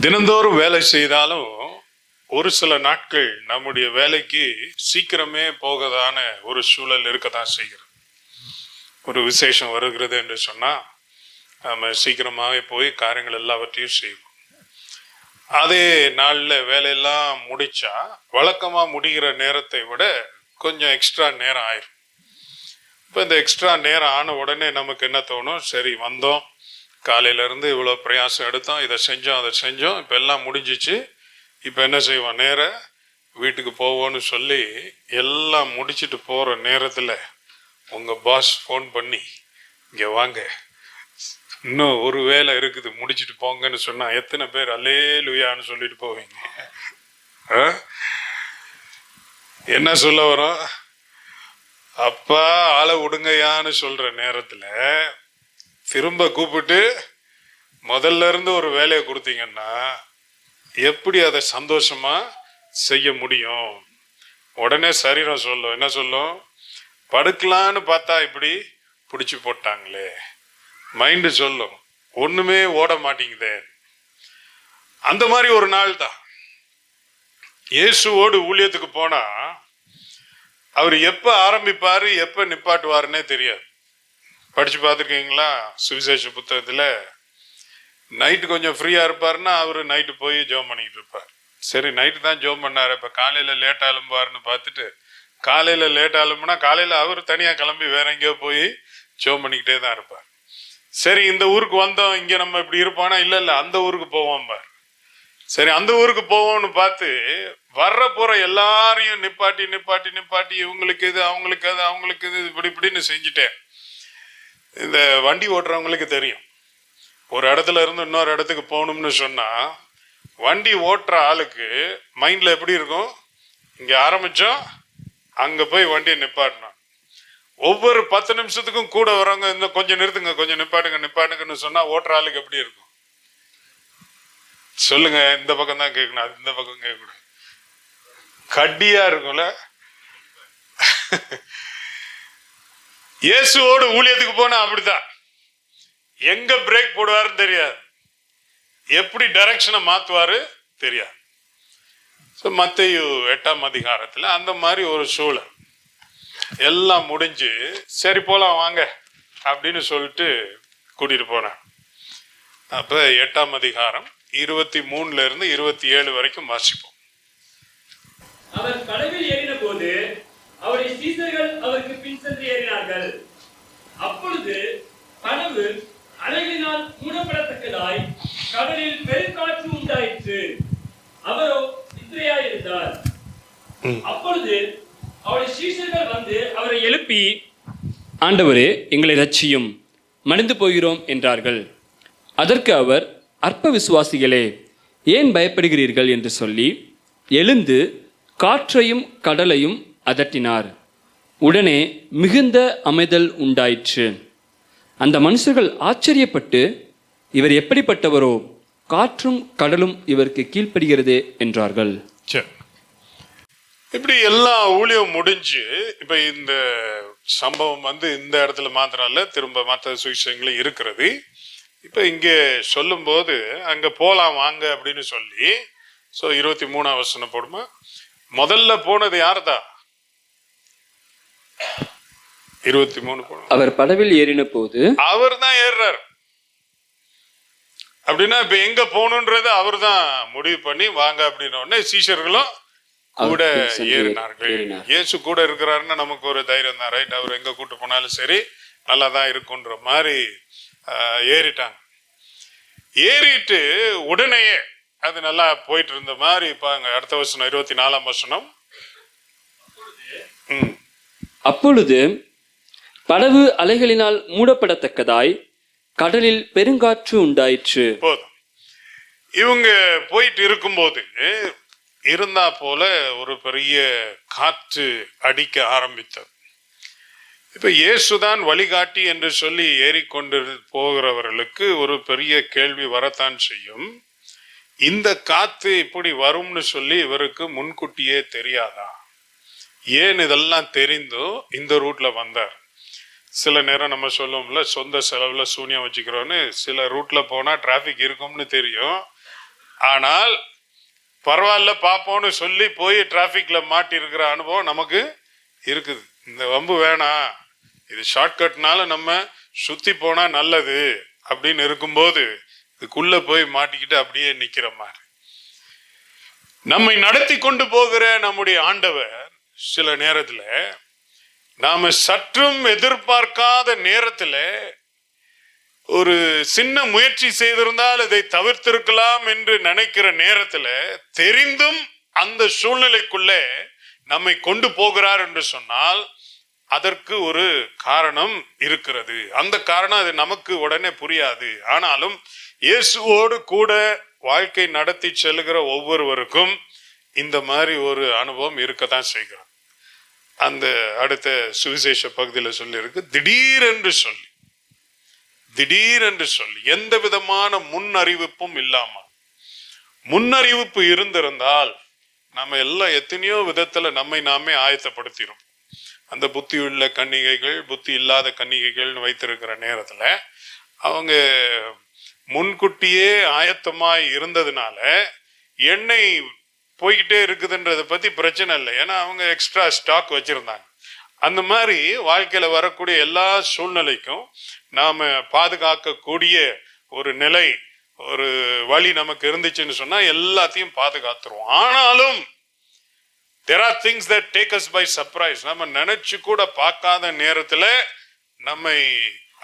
தினந்தோறும் வேலை செய்தாலும் ஒரு சில நாட்கள் நம்முடைய வேலைக்கு சீக்கிரமே போகதான ஒரு சூழல் இருக்கத்தான் செய்கிறது. ஒரு விசேஷம் வருகிறது என்று சொன்னா நம்ம சீக்கிரமாகவே போய் காரியங்கள் எல்லாவற்றையும் செய்வோம். அதே நாளில் வேலையெல்லாம் முடிச்சா வழக்கமாக முடிகிற நேரத்தை விட கொஞ்சம் எக்ஸ்ட்ரா நேரம் ஆயிரும். இப்போ இந்த எக்ஸ்ட்ரா நேரம் ஆன உடனே நமக்கு என்ன தோணும், சரி வந்தோம், காலையிலேருந்து இவ்வளோ பிரயாசம் எடுத்தோம், இதை செஞ்சோம் அதை செஞ்சோம், இப்போ எல்லாம் முடிஞ்சிச்சு, இப்போ என்ன செய்வோம், நேராக வீட்டுக்கு போவோன்னு சொல்லி எல்லாம் முடிச்சுட்டு போகிற நேரத்தில் உங்கள் பாஸ் ஃபோன் பண்ணி இங்கே வாங்க, இன்னும் ஒரு வேலை இருக்குது முடிச்சுட்டு போங்கன்னு சொன்னால் எத்தனை பேர் அல்லேலூயான்னு சொல்லிட்டு போவீங்க? என்ன சொல்ல வரோம், அப்பா ஆளை விடுங்கயான்னு சொல்ற நேரத்தில் திரும்ப கூப்பிட்டு முதல்ல இருந்து ஒரு வேலையை கொடுத்தீங்கன்னா எப்படி அதை சந்தோஷமா செய்ய முடியும்? உடனே சரீரம் சொல்லும், என்ன சொல்லும், படுக்கலான்னு பார்த்தா இப்படி பிடிச்சி போட்டாங்களே. மைண்டு சொல்லும், ஒண்ணுமே ஓட மாட்டேங்குதே. அந்த மாதிரி ஒரு நாள் தான் இயேசுவோடு ஊழியத்துக்கு போனா அவர் எப்ப ஆரம்பிப்பாரு எப்ப நிப்பாட்டுவாருன்னே தெரியாது. படிச்சு பார்த்துருக்கீங்களா? சுவிசேஷ புத்தகத்துல நைட்டு கொஞ்சம் ஃப்ரீயா இருப்பாருன்னா அவரு நைட்டு போய் ஜோம் பண்ணிக்கிட்டு இருப்பார். சரி, நைட்டு தான் ஜோம் பண்ணாரு, இப்ப காலையில லேட்டா எழும்புவாருன்னு பார்த்துட்டு காலையில லேட்டா எழும்புனா காலையில அவர் தனியா கிளம்பி வேற எங்கேயோ போய் ஜோம் பண்ணிக்கிட்டே தான் இருப்பார். சரி, இந்த ஊருக்கு வந்தோம், இங்க நம்ம இப்படி இருப்பானா, இல்ல இல்ல அந்த ஊருக்கு போவோம் பார். சரி, அந்த ஊருக்கு போவோம்னு பார்த்து வர்ற போற எல்லாரையும் நிப்பாட்டி நிப்பாட்டி நிப்பாட்டி இவங்களுக்கு இது அவங்களுக்கு அது அவங்களுக்கு இது இப்படி இப்படின்னு செஞ்சுட்டேன். இந்த வண்டி ஓட்டுறவங்களுக்கு தெரியும், ஒரு இடத்துல இருந்து இன்னொரு இடத்துக்கு போகணும்னு சொன்னா வண்டி ஓட்டுற ஆளுக்கு மைண்ட்ல எப்படி இருக்கும், இங்க ஆரம்பிச்சோம் அங்க போய் வண்டியை நிப்பாட்டணும். ஒவ்வொரு 10 நிமிஷத்துக்கும் கூட வரவங்க இன்னும் கொஞ்சம் நிறுத்துங்க, கொஞ்சம் நிப்பாட்டுங்க நிப்பாட்டுங்கன்னு சொன்னா ஓட்டுற ஆளுக்கு எப்படி இருக்கும் சொல்லுங்க? இந்த பக்கம் தான் கேட்கணும், அது இந்த பக்கம் கேட்கக்கூடாது, கட்டியா இருக்கும்ல. இயேசுவோடு ஊழியத்துக்கு போனா அப்படித்தான், எங்க பிரேக் போடுவாருன்னு தெரியாது, எப்படி டைரக்ஷனை மாத்துவாரு தெரியாது. மத்தேயு 8ஆம் அதிகாரத்துல அந்த மாதிரி ஒரு சூழல். எல்லாம் முடிஞ்சு சரி போலாம் வாங்க அப்படின்னு சொல்லிட்டு கூட்டிட்டு போனேன். அப்ப 8ஆம் அதிகாரம் 23 இருந்து 27 வரைக்கும் வாசிப்போம். அவர் படவில் ஏறின போது அவருடைய சீசர்கள் அவருக்கு பின் சென்று ஏறினார்கள். அப்பொழுது படகு அலைகளினால் மூடப்படத்தக்கதாய் கடலில் பெருங்காற்று உண்டாயிற்று. அவரோ நித்திரையாயிருந்தார். அப்பொழுது அவருடைய சீசர்கள் வந்து அவரை எழுப்பி, ஆண்டவரே எங்களை ரட்சியும், மடிந்து போகிறோம் என்றார்கள். அதற்கு அவர், அற்ப விசுவாசிகளே, ஏன் பயப்படுகிறீர்கள் என்று சொல்லி எழுந்து காற்றையும் கடலையும் அதட்டினார். உடனே மிகுந்த அமைதல் உண்டாயிற்று. அந்த மனுஷர்கள் ஆச்சரியப்பட்டு, இவர் எப்படிப்பட்டவரோ, காற்றும் கடலும் இவருக்கு கீழ்ப்படுகிறதே என்றார்கள். இப்படி எல்லா ஊழியம் முடிஞ்சு இப்ப இந்த சம்பவம் வந்து இந்த இடத்துல மாத்திரம் இல்ல, திரும்ப மற்ற சுவிசேஷங்களும் இருக்கிறது. இப்ப இங்க சொல்லும் போது அங்க போலாம் வாங்க அப்படின்னு சொல்லி 23ஆம் வசனம் போடுமா. முதல்ல போனது யார்தான்? 23 போன அவர் படவில் ஏறின போது அவர் தான் ஏறுறார். அப்படின்னா இப்ப எங்க போகணுன்றது அவர் தான் முடிவு பண்ணி வாங்க அப்படின்ன உடனே சீஷர்களும் கூட ஏறினார்கள். இயேசு கூட இருக்கிறாருன்னா நமக்கு ஒரு தைரியம் தான், ரைட், அவர் எங்க கூட்டு போனாலும் சரி நல்லா தான் இருக்குன்ற மாதிரி ஏறிட்டாங்க. ஏறிட்டு உடனேயே அது நல்லா போயிட்டு இருந்த மாதிரி பாங்க. அடுத்த வசனம் 24ஆம் வசனம். அப்பொழுது படகு அலைகளினால் மூடப்படத்தக்கதாய் கடலில் பெருங்காற்று உண்டாயிற்று. போதும். இவங்க போயிட்டு இருக்கும்போது இருந்தா போல ஒரு பெரிய காற்று அடிக்க ஆரம்பித்தது. இப்ப இயேசுதான் வழிகாட்டி என்று சொல்லி ஏறிக்கொண்டு போகிறவர்களுக்கு ஒரு பெரிய கேள்வி வரத்தான் செய்யும். இந்த காத்து இப்படி வரும்னு சொல்லி இவருக்கு முன்கூட்டியே தெரியாதா? ஏன் இதெல்லாம் தெரிந்தோ இந்த ரூட்ல வந்தார்? சில நேரம் நம்ம சொல்லுவோம்ல, சொந்த செலவுல சூன்யம் வச்சுக்கிறோன்னு. சில ரூட்ல போனா டிராபிக் இருக்கும்னு தெரியும், ஆனால் பரவாயில்ல பார்ப்போம்னு சொல்லி போய் டிராஃபிக்ல மாட்டி இருக்கிற அனுபவம் நமக்கு இருக்குது. இந்த வம்பு வேணாம், இது ஷார்ட்கட்னால நம்ம சுத்தி போனா நல்லது அப்படின்னு இருக்கும்போது இதுக்குள்ள போய் மாட்டிக்கிட்டு அப்படியே நிக்கிற மாதிரி. நம்மை நடத்தி கொண்டு போகிற நம்முடைய ஆண்டவர் சில நேரத்துல நாம சற்றும் எதிர்பார்க்காத நேரத்துல ஒரு சின்ன முயற்சி செய்திருந்தால் இதை தவிர்த்திருக்கலாம் என்று நினைக்கிற நேரத்துல தெரிந்தும் அந்த சூழ்நிலைக்குள்ளே நம்மை கொண்டு போகிறார் என்று சொன்னால் அதற்கு ஒரு காரணம் இருக்கிறது. அந்த காரணம் அது நமக்கு உடனே புரியாது. ஆனாலும் இயேசுவோடு கூட வாழ்க்கை நடத்தி செல்கிற ஒவ்வொருவருக்கும் இந்த மாதிரி ஒரு அனுபவம் இருக்கத்தான் செய்கிறது. அந்த அடுத்த சுவிசேஷ பகுதியில் சொல்லியிருக்கு, திடீரென்று சொல்லி எந்த விதமான முன் அறிவிப்பும் இல்லாமல். முன்னறிவிப்பு இருந்திருந்தால் நம்ம எல்லாம் எத்தனையோ விதத்துல நம்மை நாமே ஆயத்தப்படுத்திடும். அந்த புத்தி உள்ள கன்னிகைகள் புத்தி இல்லாத கன்னிகைகள்னு வைத்திருக்கிற நேரத்துல அவங்க முன்கூட்டியே ஆயத்தமாய் இருந்ததுனால எண்ணெய் போய்கிட்டே இருக்குதுன்றதை பத்தி பிரச்சனை இல்லை. ஏன்னா அவங்க எக்ஸ்ட்ரா ஸ்டாக் வச்சிருந்தாங்க. அந்த மாதிரி வாழ்க்கையில வரக்கூடிய எல்லா சூழ்நிலைக்கும் நாம பாதுகாக்கக்கூடிய ஒரு நிலை, ஒரு வழி நமக்கு இருந்துச்சுன்னு சொன்னா எல்லாத்தையும் பாதுகாத்துருவோம். ஆனாலும் there are things that take us by surprise. நம்ம நினைச்சு கூட பார்க்காத நேரத்துல நம்மை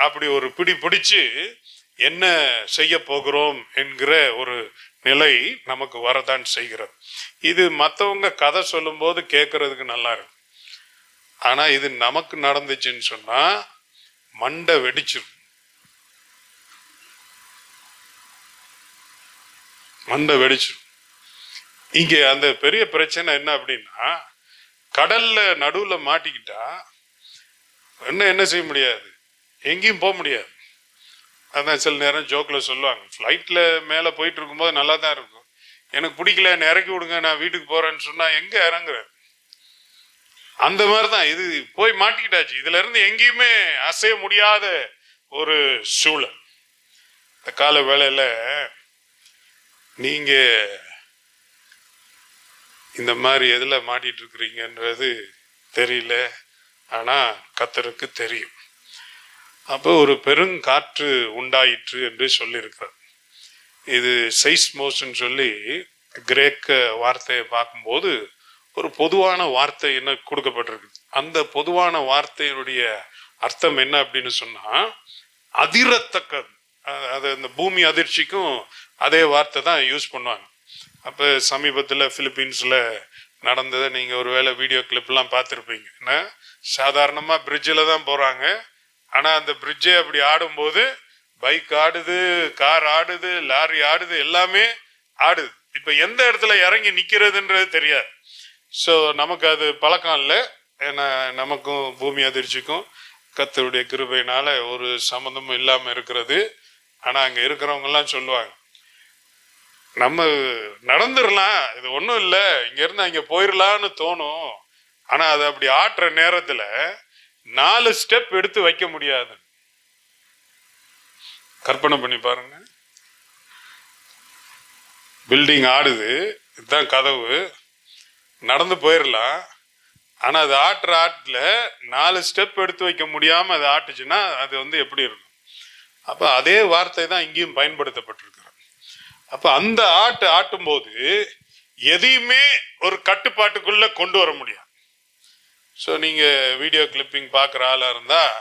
அப்படி ஒரு பிடிச்சு என்ன செய்ய போகிறோம் என்கிற ஒரு நிலை நமக்கு வரதான் செய்கிறது. இது மற்றவங்க கதை சொல்லும் போது கேட்கறதுக்கு நல்லா இருக்கு. ஆனா இது நமக்கு நடந்துச்சுன்னு சொன்னா மண்டை வெடிச்சிரும். இங்க அந்த பெரிய பிரச்சனை என்ன அப்படின்னா, கடல்ல நடுவுல மாட்டிக்கிட்டா என்ன செய்ய முடியாது, எங்கேயும் போக முடியாது. அதான் சில நேரம் ஜோக்ல சொல்லுவாங்க, ஃப்ளைட்ல மேல போயிட்டு இருக்கும்போது நல்லா தான் இருக்கும், எனக்கு பிடிக்கல என்ன இறக்கி விடுங்க நான் வீட்டுக்கு போறேன்னு சொன்னா எங்க இறங்குற. அந்த மாதிரிதான் இது போய் மாட்டிக்கிட்டாச்சு. இதுல இருந்து எங்கேயுமே அசைய முடியாத ஒரு சூழல். இந்த கால வேளையில நீங்க இந்த மாதிரி எதுல மாட்டிட்டு இருக்கிறீங்கன்றது தெரியல, ஆனா கர்த்தருக்கு தெரியும். அப்போ ஒரு பெருங்காற்று உண்டாயிற்று என்று சொல்லியிருக்கிறார். இது செய்ஸ்மோஸ்ன்னு சொல்லி கிரேக்க வார்த்தையை பார்க்கும்போது ஒரு பொதுவான வார்த்தை என்ன கொடுக்கப்பட்டிருக்கு. அந்த பொதுவான வார்த்தையினுடைய அர்த்தம் என்ன அப்படின்னு சொன்னா அதிரத்தக்கது. அது அந்த பூமி அதிர்ச்சிக்கும் அதே வார்த்தை தான் யூஸ் பண்ணுவாங்க. அப்போ சமீபத்தில் பிலிப்பீன்ஸில் நடந்ததை நீங்கள் ஒருவேளை வீடியோ கிளிப்லாம் பார்த்துருப்பீங்க. என்ன சாதாரணமாக பிரிட்ஜில் தான் போகிறாங்க, ஆனால் அந்த பிரிட்ஜே அப்படி ஆடும்போது பைக் ஆடுது, கார் ஆடுது, லாரி ஆடுது, எல்லாமே ஆடுது. இப்போ எந்த இடத்துல இறங்கி நிற்கிறதுன்றது தெரியாது. ஸோ நமக்கு அது பழக்கம் இல்லை. ஏன்னா நமக்கும் பூமி அதிர்ச்சிக்கும் கர்த்தருடைய கிருபையினால ஒரு சம்மந்தமும் இல்லாமல் இருக்கிறது. ஆனால் அங்கே இருக்கிறவங்கெல்லாம் சொல்லுவாங்க, நம்ம நடந்துடலாம், இது ஒன்றும் இல்லை, இங்கேருந்து அங்கே போயிடலான்னு தோணும். ஆனால் அது அப்படி ஆட்டுற நேரத்தில் 4 ஸ்டெப் எடுத்து வைக்க முடியாது. கற்பனை பண்ணி பாருங்க, பில்டிங் ஆடுது, இதுதான் கதவு, நடந்து போயிடலாம். ஆனால் அது ஆட்டுற ஆட்டில் 4 ஸ்டெப் எடுத்து வைக்க முடியாமல் அது ஆட்டுச்சுன்னா அது எப்படி இருக்கும்? அப்போ அதே வார்த்தை தான் இங்கேயும் பயன்படுத்தப்பட்டிருக்கிறது. அப்போ அந்த ஆட்டும்போது எதையுமே ஒரு கட்டுப்பாட்டுக்குள்ள கொண்டு வர முடியாது. ஸோ நீங்கள் வீடியோ கிளிப்பிங் பார்க்குற ஆளாக இருந்தால்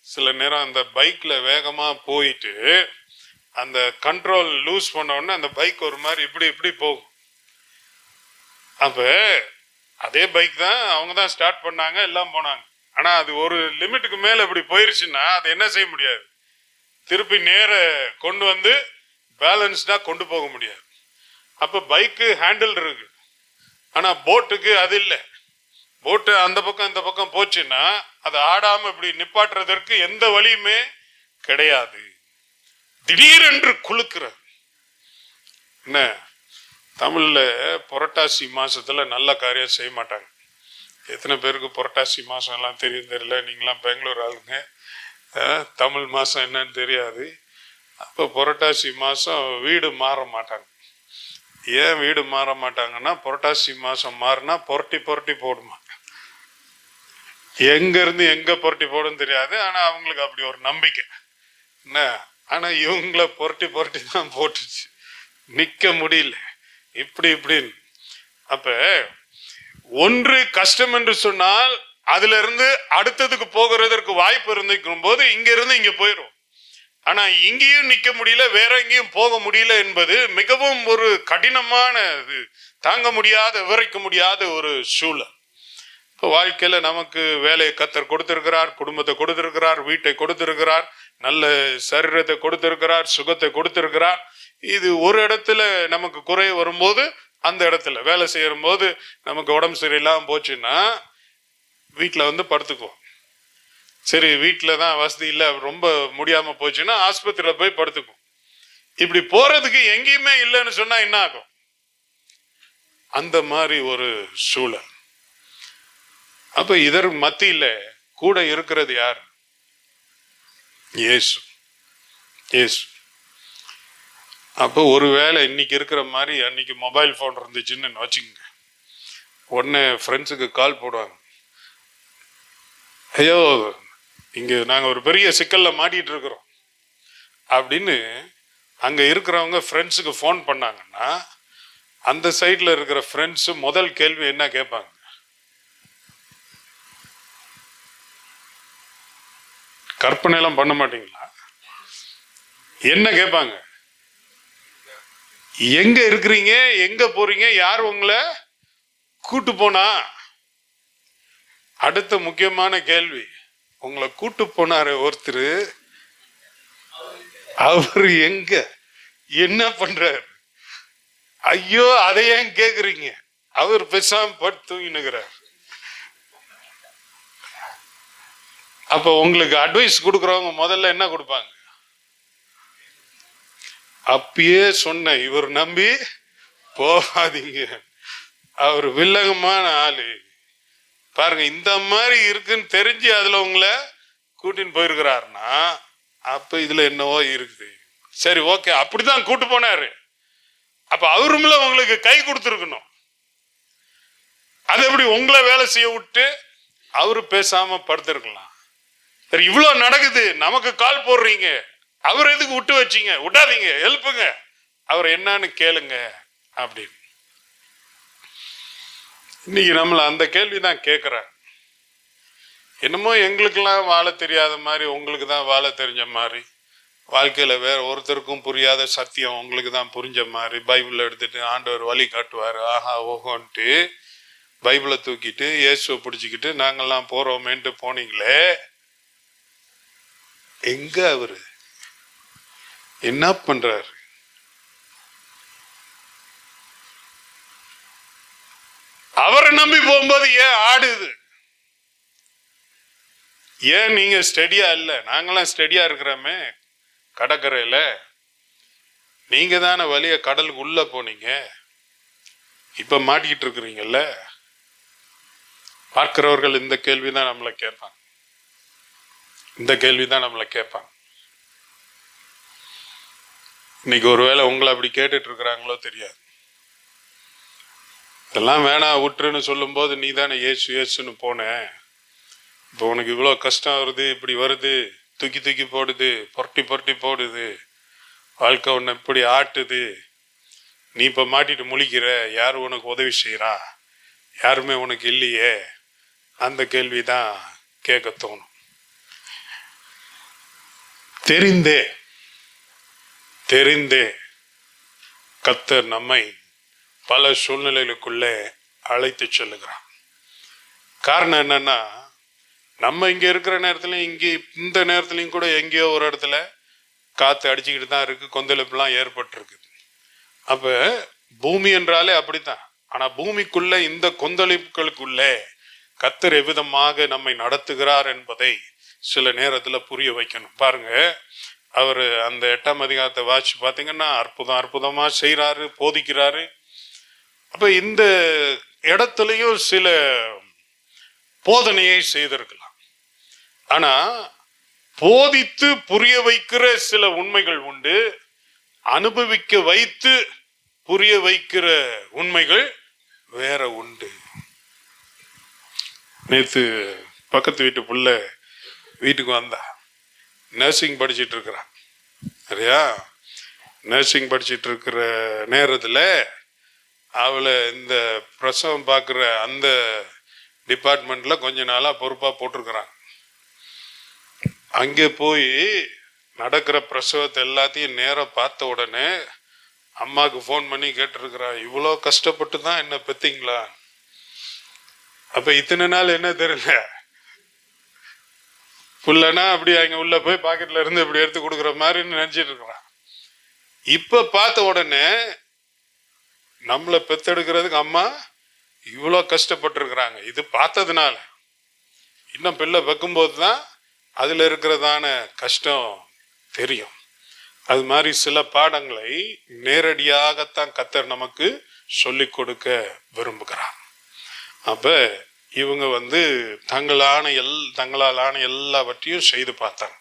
சில நேரம் அந்த பைக்கில் வேகமாக போயிட்டு அந்த கண்ட்ரோல் லூஸ் பண்ண உடனே அந்த பைக் ஒரு மாதிரி இப்படி போகும். அப்போ அதே பைக் தான், அவங்க தான் ஸ்டார்ட் பண்ணாங்க, எல்லாம் போனாங்க. ஆனால் அது ஒரு லிமிட்டுக்கு மேலே இப்படி போயிருச்சுன்னா அது என்ன செய்ய முடியாது, திருப்பி நேர கொண்டு வந்து பேலன்ஸ்டாக கொண்டு போக முடியாது. அப்போ பைக்கு ஹேண்டில் இருக்கு, ஆனால் போட்டுக்கு அது இல்லை. போட்டு அந்த பக்கம் இந்த பக்கம் போச்சுன்னா அதை ஆடாமல் இப்படி நிப்பாட்டுறதற்கு எந்த வழியுமே கிடையாது. திடீரென்று குலுக்குற என்ன, தமிழ்ல புரட்டாசி மாசத்துல நல்ல காரியம் செய்ய மாட்டாங்க. எத்தனை பேருக்கு புரட்டாசி மாசம் எல்லாம் தெரியும் தெரியல, நீங்களாம் பெங்களூர் ஆளுங்க, தமிழ் மாசம் என்னன்னு தெரியாது. அப்போ புரட்டாசி மாசம் வீடு மாற மாட்டாங்க. ஏன் வீடு மாற மாட்டாங்கன்னா, புரட்டாசி மாசம் மாறினா புரட்டி புரட்டி போடுமா. எங்க இருந்து எங்க புரட்டி போடும் தெரியாது, ஆனா அவங்களுக்கு அப்படி ஒரு நம்பிக்கை என்ன. ஆனா இவங்கள புரட்டி புரட்டி தான் போட்டுச்சு, நிக்க முடியல இப்படி இப்படின்னு. அப்ப ஒன்று கஷ்டம் என்று சொன்னால் அதுல இருந்து அடுத்ததுக்கு போகிறதற்கு வாய்ப்பு இருந்துக்கும் போது இங்க இருந்து இங்க போயிடும். ஆனா இங்கேயும் நிக்க முடியல, வேற எங்கேயும் போக முடியல என்பது மிகவும் ஒரு கடினமான, தாங்க முடியாத, விவரிக்க முடியாத ஒரு சூழல். இப்போ வாழ்க்கையில நமக்கு வேலையை கத்தர் கொடுத்திருக்கிறார், குடும்பத்தை கொடுத்திருக்கிறார், வீட்டை கொடுத்திருக்கிறார், நல்ல சரீரத்தை கொடுத்திருக்கிறார், சுகத்தை கொடுத்திருக்கிறார். இது ஒரு இடத்துல நமக்கு குறை வரும்போது, அந்த இடத்துல வேலை செய்யும் போது நமக்கு உடம்பு சரியில்லாம போச்சுன்னா வீட்டில் வந்து படுத்துக்குவோம். சரி, வீட்டில் தான் வசதி இல்லை, ரொம்ப முடியாம போச்சுன்னா ஆஸ்பத்திரியில் போய் படுத்துக்குவோம். இப்படி போறதுக்கு எங்கேயுமே இல்லைன்னு சொன்னா என்ன ஆகும்? அந்த மாதிரி ஒரு சூழல். அப்ப இதற்கு மத்தியில கூட இருக்கிறது யார்? இயேசு. இயேசு. அப்போ ஒருவேளை இன்னைக்கு இருக்கிற மாதிரி அன்னைக்கு மொபைல் போன் இருந்துச்சுன்னு வச்சுக்கோங்க, உடனே ஃப்ரெண்ட்ஸுக்கு கால் போடுவாங்க, ஐயோ இங்க நாங்க ஒரு பெரிய சிக்கல்ல மாட்டிட்டு இருக்கிறோம் அப்படின்னு. அங்க இருக்கிறவங்க ஃப்ரெண்ட்ஸுக்கு ஃபோன் பண்ணாங்கன்னா அந்த சைட்ல இருக்கிற ஃப்ரெண்ட்ஸ் முதல் கேள்வி என்ன கேட்பாங்க? கற்பனை எல்லாம் பண்ண மாட்டீங்களா? என்ன கேட்பாங்க? எங்க இருக்கிறீங்க, எங்க போறீங்க, யார் உங்களை கூட்டு போனா? அடுத்த முக்கியமான கேள்வி, உங்களை கூட்டு போனாரு ஒருத்தர், அவரு எங்க, என்ன பண்றாரு? ஐயோ அதை ஏன் கேக்குறீங்க? அவர் பேசாம பட்டு தூங்கினுகிறார். அப்ப உங்களுக்கு அட்வைஸ் கொடுக்கறவங்க முதல்ல என்ன கொடுப்பாங்க? அப்பயே சொன்ன, இவர் நம்பி போகாதீங்க, அவர் வில்லங்கமான ஆளு பாருங்க. இந்த மாதிரி இருக்குன்னு தெரிஞ்சு அதுல உங்களை கூட்டின்னு போயிருக்கிறாருன்னா அப்ப இதுல என்னவோ இருக்குது. சரி, ஓகே, அப்படிதான் கூட்டு போனாரு. அப்ப அவரும்ல உங்களுக்கு கை கொடுத்துருக்கணும். அது எப்படி உங்களை வேலை செய்ய விட்டு அவரு பேசாம படுத்திருக்கலாம்? சரி, இவ்வளவு நடக்குது, நமக்கு கால் போடுறீங்க, அவர் எதுக்கு விட்டு வச்சீங்க? விட்டாதீங்க, எழுப்புங்க, அவர் என்னன்னு கேளுங்க அப்படின்னு. இன்னைக்கு நம்மள அந்த கேள்விதான் கேட்கிறாங்க. என்னமோ எங்களுக்கெல்லாம் வாழ தெரியாத மாதிரி உங்களுக்கு தான் வாழ தெரிஞ்ச மாதிரி, வாழ்க்கையில வேற ஒருத்தருக்கும் புரியாத சத்தியம் உங்களுக்கு தான் புரிஞ்ச மாதிரி, பைபிள் எடுத்துட்டு ஆண்டவர் வழி காட்டுவாரு ஆஹா ஓஹோன்ட்டு பைபிளை தூக்கிட்டு இயேசுவை பிடிச்சிக்கிட்டு நாங்கெல்லாம் போறோமேன்ட்டு போனீங்களே, எங்க அவரு என்ன பண்றாரு? அவரை நம்பி போகும்போது ஏன் ஆடுது? ஏன் நீங்க ஸ்டெடியா இல்ல? நாங்கெல்லாம் ஸ்டெடியா இருக்கிறோமே கடற்கரையில. நீங்க தானே வழிய கடலுக்கு உள்ள போனீங்க, இப்ப மாட்டிக்கிட்டு இருக்கிறீங்கல்ல. பார்க்கிறவர்கள் இந்த கேள்விதான் நம்மளை கேட்பாங்க, இந்த கேள்விதான் நம்மளை கேட்பாங்க. இன்னைக்கு ஒருவேளை உங்களை அப்படி கேட்டுட்டு இருக்கிறாங்களோ தெரியாது. இதெல்லாம் வேணாம் விட்டுருன்னு சொல்லும் போது நீ தானே ஏசு ஏசுன்னு போன, இப்போ உனக்கு இவ்வளோ கஷ்டம் வருது, இப்படி வருது, தூக்கி தூக்கி போடுது, புரட்டி புரட்டி போடுது, வாழ்க்கை உன்னை இப்படி ஆட்டுது, நீ இப்போ மாட்டிட்டு முழிக்கிற, யார் உனக்கு உதவி செய்யறா? யாருமே உனக்கு இல்லையே. அந்த கேள்விதான் கேட்க தோணும். தெரிந்தே தெரிந்தே கர்த்தர் நம்மை பல சூழ்நிலைகளுக்குள்ளே அழைத்து செல்லுகிறான். காரணம் என்னன்னா, நம்ம இங்க இருக்கிற நேரத்துல, இங்க இந்த நேரத்துலயும் கூட எங்கேயோ ஒரு இடத்துல காத்து அடிச்சுக்கிட்டு தான் இருக்கு, கொந்தளிப்புலாம் ஏற்பட்டிருக்கு. அப்ப பூமி என்றாலே அப்படித்தான். ஆனா பூமிக்குள்ள இந்த கொந்தளிப்புகளுக்குள்ளே கர்த்தர் எவ்விதமாக நம்மை நடத்துகிறார் என்பதை சில நேரத்துல புரிய வைக்கணும். பாருங்க, அவரு அந்த 8ஆம் அதிகாரத்தை வாசிச்சு பாத்தீங்கன்னா அற்புதமா செய்யறாரு, போதிக்கிறாரு. அப்ப இந்த இடத்துலயும் சில போதனையை செய்திருக்கலாம். ஆனா போதித்து புரிய வைக்கிற சில உண்மைகள் உண்டு, அனுபவிக்க வைத்து புரிய வைக்கிற உண்மைகள் வேற உண்டு. நேத்து பக்கத்து வீட்டு புள்ள வீட்டுக்கு வந்தா, நர்சிங் படிச்சிட்டு இருக்கிறான். சரியா, நர்சிங் படிச்சிட்டு இருக்கிற நேரத்தில் அவளை இந்த பிரசவம் பார்க்குற அந்த டிபார்ட்மெண்ட்ல கொஞ்ச நாளா பொறுப்பா போட்டிருக்கிறாங்க. அங்கே போய் நடக்கிற பிரசவத்தை எல்லாத்தையும் நேரம் பார்த்த உடனே அம்மாவுக்கு ஃபோன் பண்ணி கேட்டிருக்கிறா, இவ்வளோ கஷ்டப்பட்டு தான் என்ன பெத்தீங்களா? அப்ப இத்தனை நாள் என்ன தெரியல, புள்ளனா அப்படி அங்க உள்ள போய் பாக்கெட்ல இருந்து இப்படி எடுத்து கொடுக்குற மாதிரி நினைச்சிட்டு இருக்கிறான். இப்ப பார்த்த உடனே நம்மளை பெத்தெடுக்கிறதுக்கு அம்மா இவ்வளோ கஷ்டப்பட்டு இருக்கிறாங்க. இது பார்த்ததுனால இன்னும் பிள்ளை வைக்கும்போது தான் அதுல இருக்கிறதான கஷ்டம் தெரியும். அது மாதிரி சில பாடங்களை நேரடியாகத்தான் கர்த்தர் நமக்கு சொல்லிக் கொடுக்க விரும்புகிறார். அப்ப இவங்க தங்களால் ஆன எல்லாவற்றையும் செய்து பார்த்தாங்க.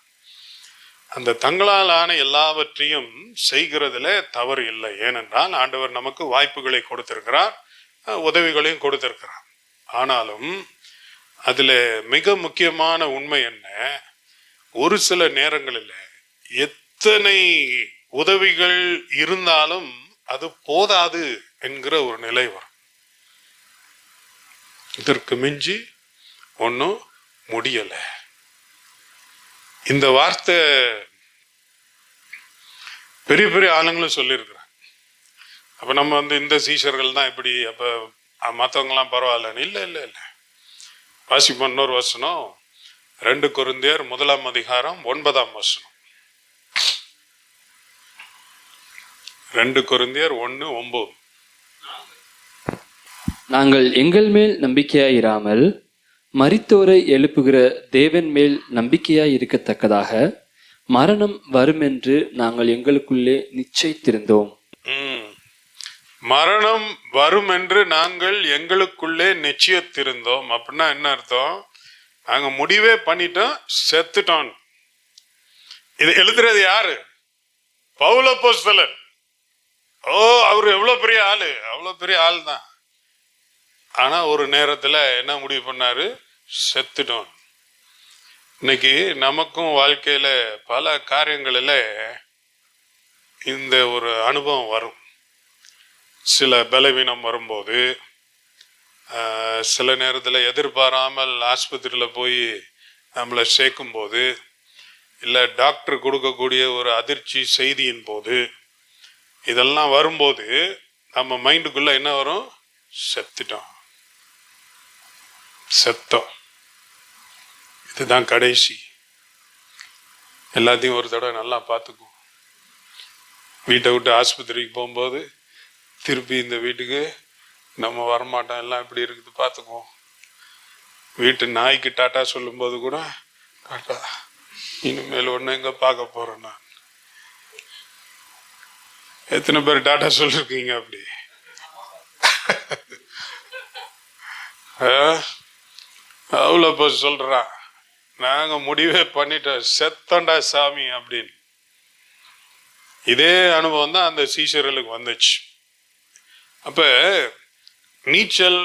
அந்த தங்களால் ஆன எல்லாவற்றையும் செய்கிறதுல தவறு இல்லை. ஏனென்றால் ஆண்டவர் நமக்கு வாய்ப்புகளை கொடுத்திருக்கிறார், உதவிகளையும் கொடுத்திருக்கிறார். ஆனாலும் அதுல மிக முக்கியமான உண்மை என்ன, ஒரு சில நேரங்களில் எத்தனை உதவிகள் இருந்தாலும் அது போதாது என்கிற ஒரு நிலை வரும். இதற்கு மிஞ்சி ஒன்றும் முடியல. இந்த வார்த்தை பெரிய பெரிய ஆளுங்களும் சொல்லியிருக்கிறாங்க. அப்ப நம்ம இந்த சீஷர்கள் தான் இப்படி, அப்ப மற்றவங்கலாம் பரவாயில்லன்னு. இல்லை இல்லை இல்லை, வாசிப்போம் இன்னொரு வசனம், 2 கொரிந்தியர் 1 அதிகாரம் 9 வசனம். 2 கொரிந்தியர் 1:9. நாங்கள் எங்கள் மேல் நம்பிக்கையாயிராமல் மரித்தோரை எழுப்புகிற தேவன் மேல் நம்பிக்கையாய் இருக்கத்தக்கதாக மரணம் வரும் என்று நாங்கள் எங்களுக்குள்ளே நிச்சயித்திருந்தோம். மரணம் வரும் என்று நாங்கள் எங்களுக்குள்ளே நிச்சயித்திருந்தோம். அப்படின்னா என்ன அர்த்தம்? நாங்க முடிவே பண்ணிட்டோம், செத்துட்டோம். இது எழுதுறது யாரு? பவுல் அப்போஸ்தலன். அவரு எவ்வளவு பெரிய ஆளு, அவ்வளவு பெரிய ஆள் தான். ஆனா ஒரு நேரத்துல என்ன முடிவு பண்ணாரு? செத்துட்டோம். இன்னைக்கு நமக்கும் வாழ்க்கையில பல காரியங்களில இந்த ஒரு அனுபவம் வரும். சில பலவீனம் வரும்போது, சில நேரத்தில் எதிர்பாராமல் ஆஸ்பத்திரியில் போய் நம்மளை சேர்க்கும் போது, இல்லை டாக்டர் கொடுக்கக்கூடிய ஒரு அதிர்ச்சி செய்தியின் போது, இதெல்லாம் வரும்போது நம்ம மைண்டுக்குள்ள என்ன வரும்? செத்துட்டோம், செத்தோம், இதுதான் கடைசி. எல்லாத்தையும் ஒரு தடவை நல்லா பார்த்துக்குவோம். வீட்டை விட்டு ஆஸ்பத்திரிக்கு போகும்போது திருப்பி இந்த வீட்டுக்கு நம்ம வரமாட்டோம், எல்லாம் இப்படி இருக்குது பார்த்துக்குவோம். வீட்டு நாய்க்கு டாட்டா சொல்லும்போது கூட, டாட்டா, இனிமேல் ஒன்று எங்க பார்க்க போறேன் நான். எத்தனை பேர் டாட்டா சொல்லிருக்கீங்க அப்படி? அவ்வளோ சொல்றான், நாங்க முடிவே பண்ணிட்டோம், செத்தண்டா சாமி அப்படின்னு. இதே அனுபவம் தான் அந்த சீஷர்களுக்கு வந்துச்சு. அப்ப நீச்சல்,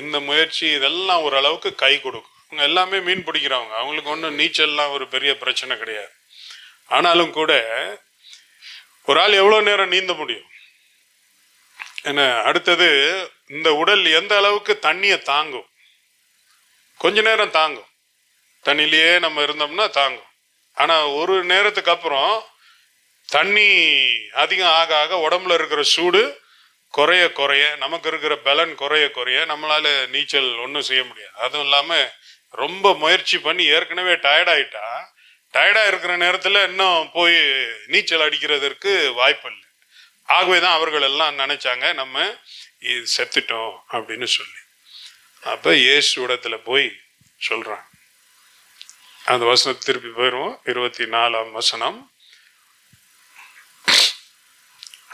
இந்த முயற்சி, இதெல்லாம் ஓரளவுக்கு கை கொடுக்கும். அவங்க எல்லாமே மீன் பிடிக்கிறவங்க, அவங்களுக்கு ஒன்றும் நீச்சல்லாம் ஒரு பெரிய பிரச்சனை கிடையாது. ஆனாலும் கூட ஒரு ஆள் எவ்வளோ நேரம் நீந்த முடியும்? என்ன, அடுத்தது இந்த உடல் எந்த அளவுக்கு தண்ணியை தாங்கும்? கொஞ்ச நேரம் தாங்கும், தண்ணியிலேயே நம்ம இருந்தோம்னா தாங்கும். ஆனா ஒரு நேரத்துக்கு அப்புறம் தண்ணி அதிகம் ஆக ஆக உடம்புல இருக்கிற சூடு குறைய குறைய, நமக்கு இருக்கிற பலன் குறைய குறைய நம்மளால நீச்சல் ஒன்றும் செய்ய முடியாது. அதுவும் இல்லாம ரொம்ப முயற்சி பண்ணி ஏற்கனவே டயர்டாயிட்டா, டயர்டா இருக்கிற நேரத்துல இன்னும் போய் நீச்சல் அடிக்கிறதுக்கு வாய்ப்பு இல்லை. ஆகவேதான் அவர்கள் எல்லாம் நினைச்சாங்க நம்ம செத்துட்டோம் அப்படின்னு சொல்லி. அப்ப இயேசு இடத்துல போய் சொல்றான். அந்த வசனத்தை திருப்பி போயிடுவோம். 24 வசனம்.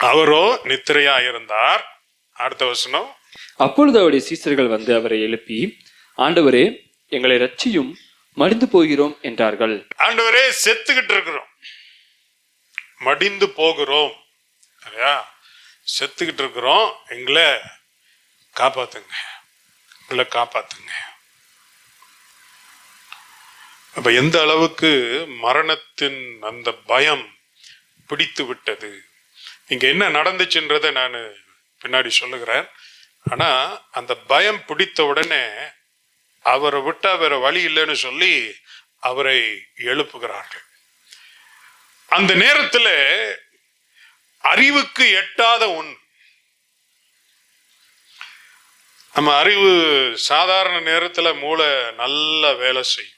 அவரோ நித்திரையா இருந்தார். அடுத்த வசனம். அப்பொழுது அவருடைய சீசர்கள் வந்து அவரை எழுப்பி, ஆண்டவரே, எங்களை ரட்சியும், மடிந்து போகிறோம் என்றார்கள். ஆண்டவரே, செத்துக்கிட்டு இருக்கிறோம், மடிந்து போகிறோம். செத்துக்கிட்டு இருக்கிறோம், எங்களை காப்பாத்துங்க, எங்களை காப்பாத்துங்க. அப்ப எந்த அளவுக்கு மரணத்தின் அந்த பயம் பிடித்து விட்டது. இங்க என்ன நடந்துச்சுன்றதை நான் பின்னாடி சொல்லுகிறேன். ஆனா அந்த பயம் பிடித்த உடனே அவரை விட்டா வேற வழி இல்லைன்னு சொல்லி அவரை எழுப்புகிறார்கள். அந்த நேரத்தில் அறிவுக்கு எட்டாத ஒன்று, நம்ம அறிவு சாதாரண நேரத்தில் மூளை நல்ல வேலை செய்யும்,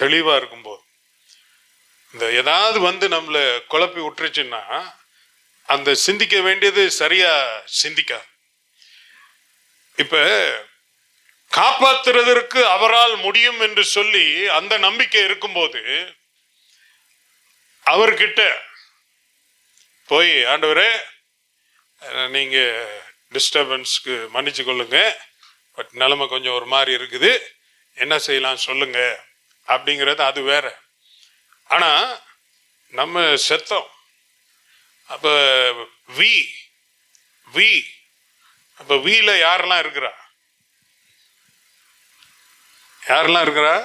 தெளிவா இருக்கும்போது. இந்த ஏதாவது நம்மளை குழப்பி விட்டுருச்சுன்னா அந்த சிந்திக்க வேண்டியது சரியா சிந்திக்காது. இப்ப காப்பாற்றுறதற்கு அவரால் முடியும் என்று சொல்லி அந்த நம்பிக்கை இருக்கும்போது அவர்கிட்ட போய், ஆண்டவரே நீங்க டிஸ்டர்பன்ஸ்க்கு மன்னிச்சு கொள்ளுங்க, பட் நிலைமை கொஞ்சம் ஒரு மாதிரி இருக்குது, என்ன செய்யலாம் சொல்லுங்க அப்படிங்கிறது அது வேற. ஆனா நம்ம செத்தோம். அப்ப அப்ப வீல யாரெல்லாம் இருக்கிறா? யாரெல்லாம் இருக்கிறா?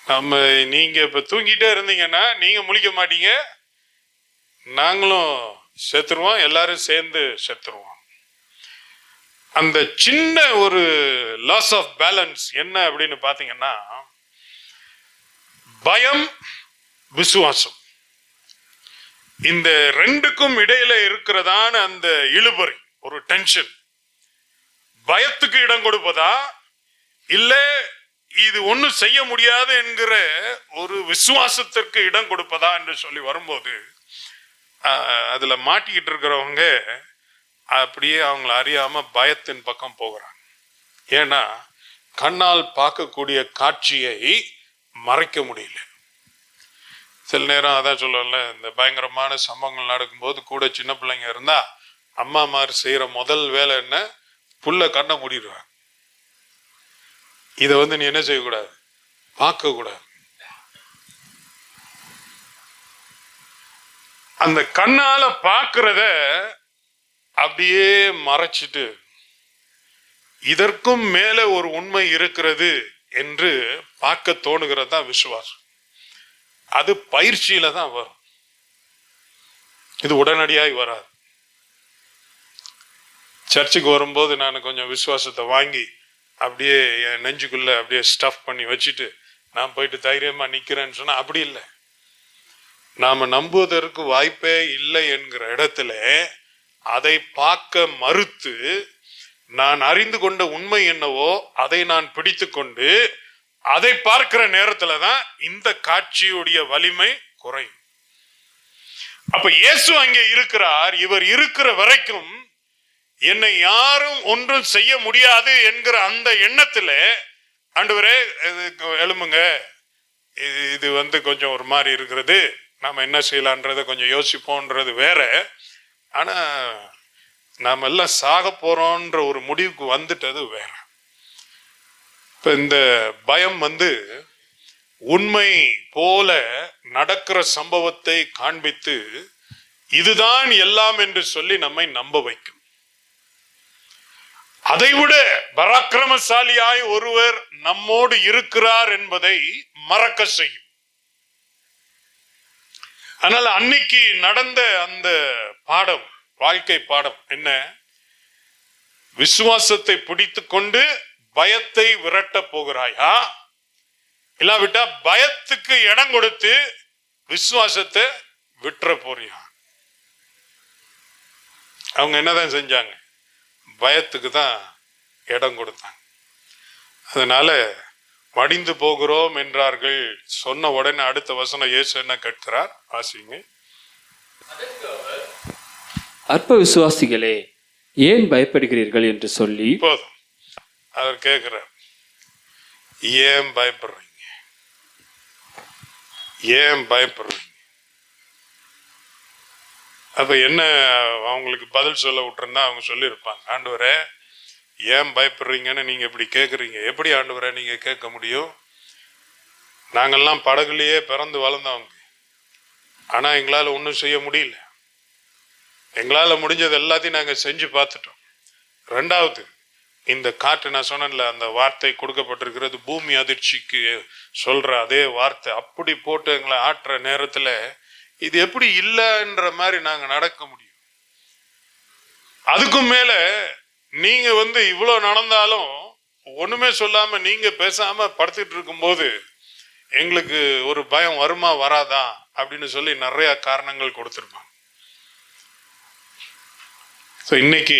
நம்ம நீங்க இப்ப தூங்கிட்டே இருந்தீங்கன்னா நீங்க முழிக்க மாட்டீங்க, நாங்களும் செத்துருவோம், எல்லாரும் சேர்ந்து செத்துருவோம். அந்த சின்ன ஒரு லாஸ் ஆஃப் பேலன்ஸ் என்ன அப்படின்னு பாத்தீங்கன்னா, பயம், விசுவாசம், இந்த ரெண்டுக்கும் இடையில இருக்கிறதான அந்த இழுபறி, ஒரு டென்ஷன். பயத்துக்கு இடம் கொடுப்பதா இல்ல இது ஒன்னும் செய்ய முடியாது என்கிற ஒரு விசுவாசத்திற்கு இடம் கொடுப்பதா என்று சொல்லி வரும்போது அதுல மாட்டிக்கிட்டு இருக்கிறவங்க அப்படியே அவங்கள அறியாம பயத்தின் பக்கம் போகிறாங்க. ஏன்னா கண்ணால் பார்க்கக்கூடிய காட்சியை மறைக்க முடியல. சில நேரம் அதான் சொல்லுவோம்ல, இந்த பயங்கரமான சம்பவங்கள் நடக்கும்போது கூட சின்ன பிள்ளைங்க இருந்தா அம்மா மாதிரி செய்யற முதல் வேலை என்ன? புல்ல கண்ணை மூடிடுவாங்க. இதை நீ என்ன செய்யக்கூடாது, பார்க்க கூடாது. அந்த கண்ணால பார்க்கிறத அப்படியே மறைச்சிட்டு இதற்கும் மேல ஒரு உண்மை இருக்கிறது என்று பார்க்க தோணுகிறது தான் விசுவாசம். அது பயிற்சியில தான் வரும், இது உடனடியாக வராது. சர்ச்சுக்கு வரும்போது நான் கொஞ்சம் விசுவாசத்தை வாங்கி அப்படியே என் நெஞ்சுக்குள்ள அப்படியே ஸ்டஃப் பண்ணி வச்சுட்டு நான் போயிட்டு தைரியமா நிக்கிறேன்னு சொன்னா அப்படி இல்லை. நாம நம்புவதற்கு வாய்ப்பே இல்லை என்கிற இடத்துல அதை பார்க்க மறுத்து நான் அறிந்து கொண்ட உண்மை என்னவோ அதை நான் பிடித்து கொண்டு அதை பார்க்கிற நேரத்துல தான் இந்த காட்சியுடைய வலிமை குறையும். அப்ப இயேசு அங்கே இருக்கிறார். இவர் இருக்கிற வரைக்கும் என்னை யாரும் ஒன்றும் செய்ய முடியாது என்கிற அந்த எண்ணத்துல, ஆண்டவரே எழும்புங்க, இது கொஞ்சம் ஒரு மாதிரி இருக்கிறது, நாம என்ன செய்யலான்றத கொஞ்சம் யோசிப்போன்றது வேற. ஆனா நாம எல்லாம் சாக போறோம்ன்ற ஒரு முடிவுக்கு வந்துட்டது வேற. இப்ப இந்த பயம் உண்மை போல நடக்கிற சம்பவத்தை காண்பித்து இதுதான் எல்லாம் என்று சொல்லி நம்மை நம்ப வைக்கும். அதைவிட பராக்கிரமசாலியாய் ஒருவர் நம்மோடு இருக்கிறார் என்பதை மறக்க செய்யும். அதனால அன்னைக்கு நடந்த அந்த பாடம், வாழ்க்கை பாடம் என்ன? விசுவாசத்தை பிடித்து கொண்டு பயத்தை விரட்ட போகிறாயா, இல்லாவிட்டா பயத்துக்கு இடம் கொடுத்து விசுவாசத்தை விட்டுற போறியா? அவங்க என்னதான் செஞ்சாங்க? பயத்துக்கு தான் இடம் கொடுத்தாங்க. அதனால மடிந்து போகிறோம் என்றார்கள். சொன்ன உடனே அடுத்த வசனம் இயேசு என்ன கேட்கிறார்? வாசிங்க. அற்ப விசுவாசிகளே, ஏன் பயப்படுகிறீர்கள் என்று சொல்லி போதும். அவர் கேட்கிறார், ஏன் பயப்படுறீங்க? ஏன் பயப்படுறீங்க? அப்ப என்ன அவங்களுக்கு பதில் சொல்ல விட்டுருந்தா அவங்க சொல்லியிருப்பாங்க, ஆண்டவரே ஏன் பயப்படுறீங்கன்னு நீங்க இப்படி கேட்குறீங்க, எப்படி ஆண்டவரே நீங்க கேட்க முடியும்? நாங்கள்லாம் படகுலயே பிறந்து வளர்ந்தவங்க, ஆனா எங்களால ஒன்றும் செய்ய முடியல. எங்களால் முடிஞ்சது எல்லாத்தையும் நாங்கள் செஞ்சு பார்த்துட்டோம். ரெண்டாவது, இந்த காற்று, நான் சொன்னேன்ல, அந்த வார்த்தை கொடுக்கப்பட்டிருக்கிறது பூமி அதிர்ச்சிக்கு சொல்ற அதே வார்த்தை. அப்படி போட்டு எங்களை ஆட்டுற நேரத்தில் இது எப்படி இல்லைன்ற மாதிரி நாங்கள் நடக்க முடியும்? அதுக்கும் மேல நீங்க இவ்வளவு நடந்தாலும் ஒண்ணுமே சொல்லாம நீங்க பேசாம படுத்துட்டு இருக்கும்போது எங்களுக்கு ஒரு பயம் வருமா வராதா அப்படின்னு சொல்லி நிறைய காரணங்கள் கொடுத்துருப்பாங்க. இன்னைக்கு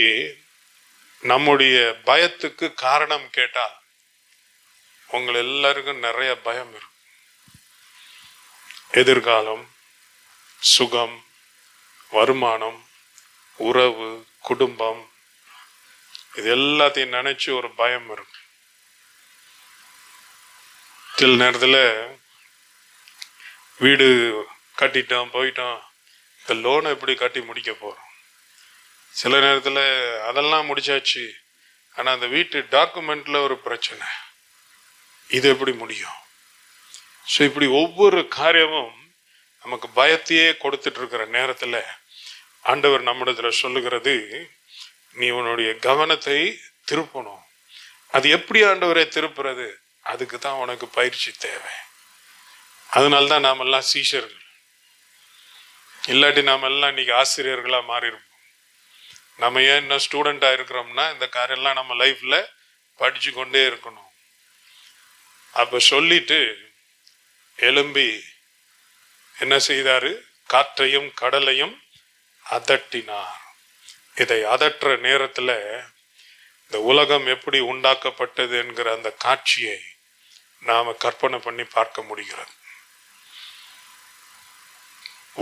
நம்முடைய பயத்துக்கு காரணம் கேட்டா உங்களை எல்லாருக்கும் நிறைய பயம் இருக்கும். எதிர்காலம், சுகம், வருமானம், உறவு, குடும்பம், இது எல்லாத்தையும் நினைச்சு ஒரு பயம் இருக்கும். சில நேரத்தில் வீடு கட்டிட்டோம் போயிட்டோம், இந்த லோனை எப்படி கட்டி முடிக்க போறோம். சில நேரத்தில் அதெல்லாம் முடிச்சாச்சு, ஆனால் அந்த வீட்டு டாக்குமெண்ட்ல ஒரு பிரச்சனை, இது எப்படி முடியும்? ஸோ இப்படி ஒவ்வொரு காரியமும் நமக்கு பயத்தையே கொடுத்துட்டு இருக்கிற நேரத்தில் ஆண்டவர் நம்மிடத்துல சொல்லுகிறது, நீ உன்னுடைய கவனத்தை திருப்பணும். அது எப்படி ஆண்டவரை திருப்புறது? அதுக்கு தான் உனக்கு பயிற்சி தேவை. அதனால்தான் நாம் எல்லாம் சீஷர்கள். இல்லாட்டி நாம் எல்லாம் இன்னைக்கு ஆசிரியர்களா மாறியிருப்போம். நம்ம ஏன் இன்னும் ஸ்டூடெண்டா இருக்கிறோம்னா இந்த காரியம்லாம் நம்ம லைஃப்ல படிச்சு கொண்டே இருக்கணும். அப்ப சொல்லிட்டு எழும்பி என்ன செய்தாரு? காற்றையும் கடலையும் அதட்டினார். இதை அதற்ற நேரத்துல இந்த உலகம் எப்படி உண்டாக்கப்பட்டது என்கிற அந்த காட்சியை நாம கற்பனை பண்ணி பார்க்க முடிகிறது.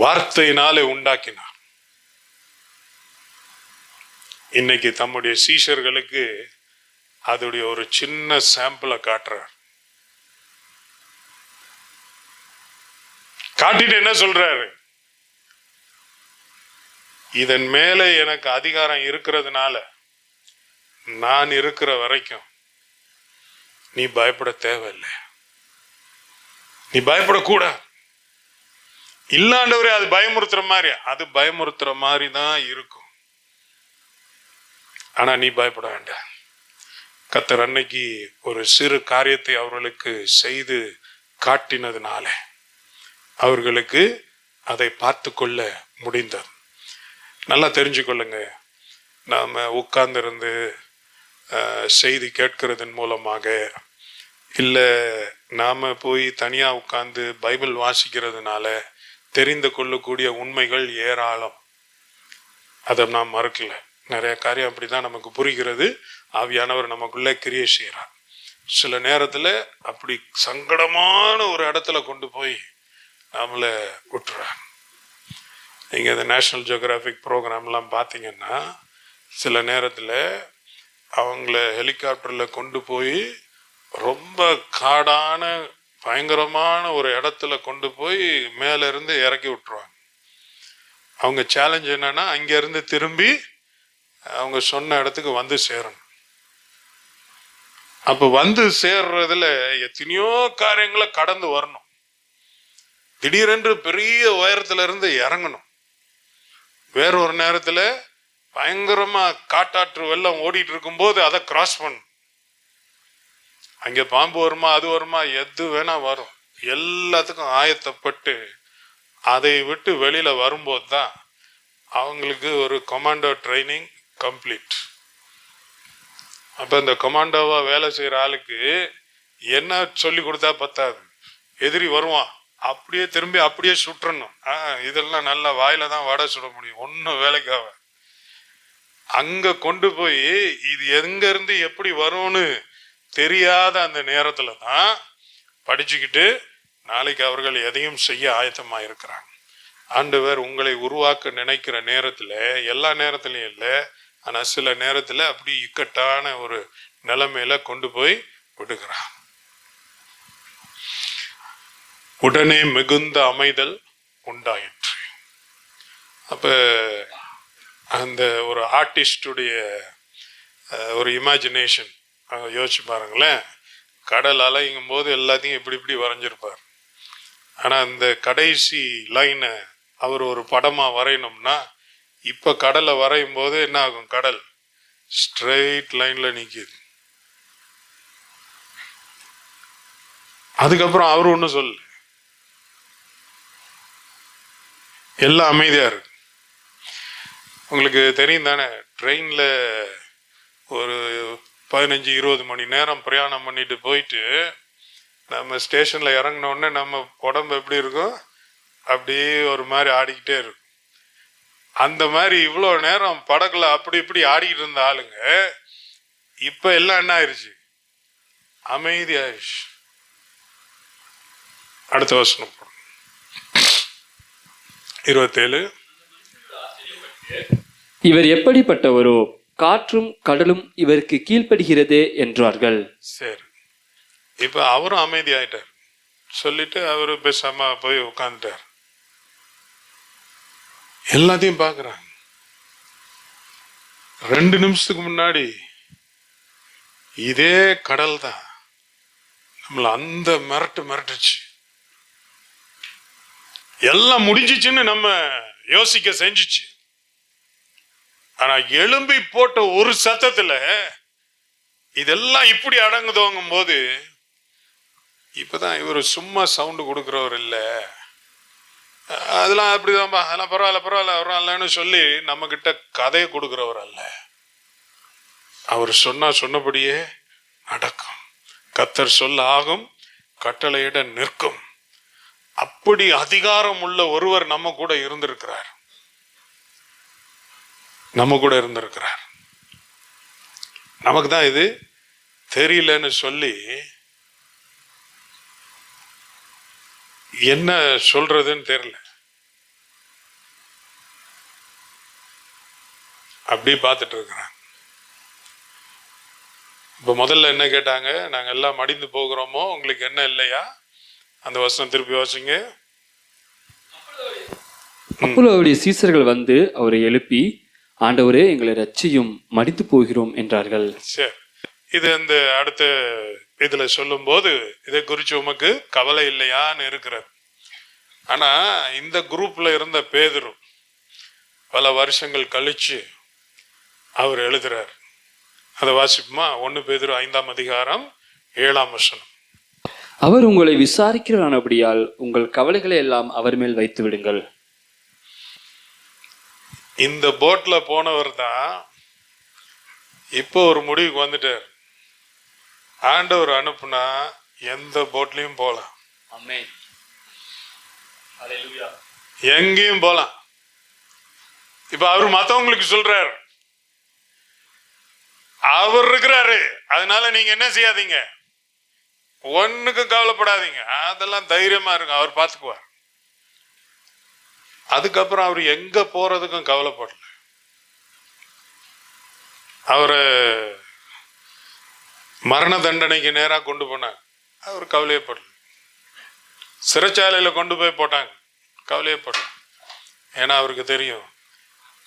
வார்த்தையினாலே உண்டாக்கினார். இன்னைக்கு தம்முடைய சீஷர்களுக்கு அதோடைய ஒரு சின்ன சாம்பிளை காட்டுறார். காட்டிட்டு என்ன சொல்றாரு? இதன் மேல எனக்கு அதிகாரம் இருக்கிறதுனால நான் இருக்கிற வரைக்கும் நீ பயப்பட தேவையில்லை, நீ பயப்படக்கூடாது. இல்லாண்டவரே அது பயமுறுத்துற மாதிரி, அது பயமுறுத்துற மாதிரி தான் இருக்கும். ஆனா நீ பயப்பட வேண்டாம். கர்த்தர் அன்னைக்கு ஒரு சிறு காரியத்தை அவர்களுக்கு செய்து காட்டினதுனால அவர்களுக்கு அதை பார்த்து கொள்ள முடிந்தது. நல்லா தெரிஞ்சுக்கொள்ளுங்க, நாம உட்கார்ந்திருந்து செய்தி கேட்கிறதன் மூலமாக, இல்லை நாம போய் தனியா உட்கார்ந்து பைபிள் வாசிக்கிறதுனால தெரிந்து கொள்ளக்கூடிய உண்மைகள் ஏராளம். அதை நாம் மறுக்கல. நிறைய காரியம் அப்படிதான் நமக்கு புரிகிறது. ஆவியானவர் நமக்குள்ளே கிரியை செய்கிறார். சில நேரத்துல அப்படி சங்கடமான ஒரு இடத்துல கொண்டு போய் நம்மளை விட்டுறார். நீங்க இந்த நேஷனல் ஜியோகிராபிக் ப்ரோக்ராம்லாம் பார்த்தீங்கன்னா சில நேரத்துல அவங்கள ஹெலிகாப்டர்ல கொண்டு போய் ரொம்ப காடான பயங்கரமான ஒரு இடத்துல கொண்டு போய் மேல இருந்து இறக்கி விட்டுருவாங்க. அவங்க சேலஞ்ச் என்னன்னா அங்க இருந்து திரும்பி அவங்க சொன்ன இடத்துக்கு வந்து சேரணும். அப்ப வந்து சேர்றதுல எத்தனையோ காரியங்களை கடந்து வரணும். திடீரென்று பெரிய உயரத்துல இருந்து இறங்கணும். வேறொரு நேரத்துல பயங்கரமா காட்டாற்று வெள்ளம் ஓடிட்டு இருக்கும் போது அதை கிராஸ் பண்ணும். அங்க பாம்பு வருமா, அது வருமா, எது வேணா வரும். எல்லாத்துக்கும் ஆயத்தப்பட்டு அதை விட்டு வெளியில வரும்போது தான் அவங்களுக்கு ஒரு கமாண்டோ ட்ரைனிங் கம்ப்ளீட். அப்ப இந்த கமாண்டோவா வேலை செய்யற ஆளுக்கு என்ன சொல்லி கொடுத்தா பத்தாது. எதிரி வருவான், அப்படியே திரும்பி அப்படியே சுற்றணும். இதெல்லாம் நல்லா வாயில தான் வடை சுட முடியும், ஒன்னும் வேலைக்காக. அங்க கொண்டு போய் இது எங்க இருந்து எப்படி வரும்னு தெரியாத அந்த நேரத்துல தான் படிச்சுக்கிட்டு நாளைக்கு அவர்கள் எதையும் செய்ய ஆயத்தமா இருக்கிறாங்க. ஆண்டவர் உங்களை உருவாக்க நினைக்கிற நேரத்துல, எல்லா நேரத்திலையும் இல்லை, ஆனா சில நேரத்துல அப்படி இக்கட்டான ஒரு நிலைமையில கொண்டு போய் விடுகிறார். உடனே மிகுந்த அமைதல் உண்டாயிற்று. அப்ப அந்த ஒரு ஆர்டிஸ்டுடைய ஒரு இமேஜினேஷன் யோசிச்சு பாருங்களேன். கடல் அலைங்கும் போது எல்லாத்தையும் இப்படி இப்படி வரைஞ்சிருப்பார். ஆனா அந்த கடைசி லைனை அவர் ஒரு படமா வரையணும்னா இப்ப கடலை வரையும் போது என்ன ஆகும்? கடல் ஸ்ட்ரெயிட் லைன்ல நிக்குது. அதுக்கப்புறம் அவரு ஒண்ணு சொல்லு, எல்லாம் அமைதியா இருக்கு. உங்களுக்கு தெரியும் தானே, ட்ரெயின்ல ஒரு 15-20 மணி நேரம் பிரயாணம் பண்ணிட்டு போயிட்டு நம்ம ஸ்டேஷன்ல இறங்கின உடனே நம்ம உடம்பு எப்படி இருக்கும்? அப்படியே ஒரு மாதிரி ஆடிக்கிட்டே இருக்கும். அந்த மாதிரி இவ்வளவு நேரம் படகுல அப்படி இப்படி ஆடிக்கிட்டு இருந்த ஆளுங்க இப்ப எல்லாம் என்ன ஆயிடுச்சு? அமைதி ஆயிடுச்சு. அடுத்த வசனம் 27. இவர் எப்படிப்பட்டவரோ, காற்றும் கடலும் இவருக்கு கீழ்ப்படுகிறதே என்றார்கள். சரி, இப்ப அவரும் அமைதி ஆயிட்டார். சொல்லிட்டு அவரு பேசாம போய் உட்கார்ந்துட்டார். எல்லாத்தையும் பாக்குறாங்க. 2 நிமிஷத்துக்கு முன்னாடி இதே கடல் தான் நம்மள அந்த மிரட்டுச்சு. எல்லாம் முடிஞ்சிச்சுன்னு நம்ம யோசிக்க செஞ்சுச்சு. ஆனா எழும்பி போட்ட ஒரு சத்தத்துல இதெல்லாம் இப்படி அடங்குதோங்கும் போது, இப்பதான் இவர் சும்மா சவுண்டு கொடுக்கிறவர் இல்ல, அதெல்லாம் அப்படிதான்பா, அதெல்லாம் பரவாயில்லன்னு சொல்லி நம்ம கிட்ட கதையை கொடுக்கிறவர் அல்ல. அவர் சொன்னபடியே நடக்கும். கர்த்தர் சொல்ல ஆகும், கட்டளையிட நிற்கும். அப்படி அதிகாரம் உள்ள ஒருவர் நம்ம கூட இருந்திருக்கிறார். நமக்கு தான் இது தெரியலன்னு சொல்லி என்ன சொல்றதுன்னு தெரியல. அப்படி பார்த்துட்டு இருக்கிறாங்க. இப்ப முதல்ல என்ன கேட்டாங்க? நாங்க எல்லாம் மடிந்து போகிறோமோ, உங்களுக்கு என்ன இல்லையா? அந்த வசனம் திருப்பி வாசிங்க. அப்பொழுது அவருடைய சீசர்கள் வந்து அவரை எழுப்பி, ஆண்டவரே எங்களை ரட்சியும், மடித்து போகிறோம் என்றார்கள். சரி, இது இந்த அடுத்த இதுல சொல்லும் போது இதை குறிச்சு உமக்கு கவலை இல்லையான்னு இருக்கிறார். ஆனா இந்த குரூப்ல இருந்த பேதுரு பல வருஷங்கள் கழிச்சு அவர் எழுதுறார். அதை வாசிப்புமா? 1 பேதுரு 5ஆம் அதிகாரம் 7ஆம் வசனம். அவர் உங்களை விசாரிக்கிறானபடியால் உங்கள் கவலைகளை எல்லாம் அவர் மேல் வைத்து விடுங்கள். இந்த போட்ல போனவர் தான் இப்போ ஒரு முடிவுக்கு வந்துட்டார். ஆண்டவர் அனுப்புனா எந்த போட்லயும் போலாம், எங்கேயும் போலாம். இப்ப அவர் மத்தவங்களுக்கு சொல்றாரு, அவர் இருக்கிறாரு, அதனால நீங்க என்ன செய்யாதீங்க, ஒண்ணுக்கு கவலைப்படாதீங்க, அதெல்லாம் தைரியமா இருக்கு, அவர் பார்த்துக்குவார். அதுக்கப்புறம் அவர் எங்க போறதுக்கும் கவலைப்படல. அவரை மரண தண்டனைக்கு நேரா கொண்டு போனாங்க, அவர் கவலையப்படல. சிறைச்சாலையில கொண்டு போய் போட்டாங்க, கவலையப்படல. ஏன்னா அவருக்கு தெரியும்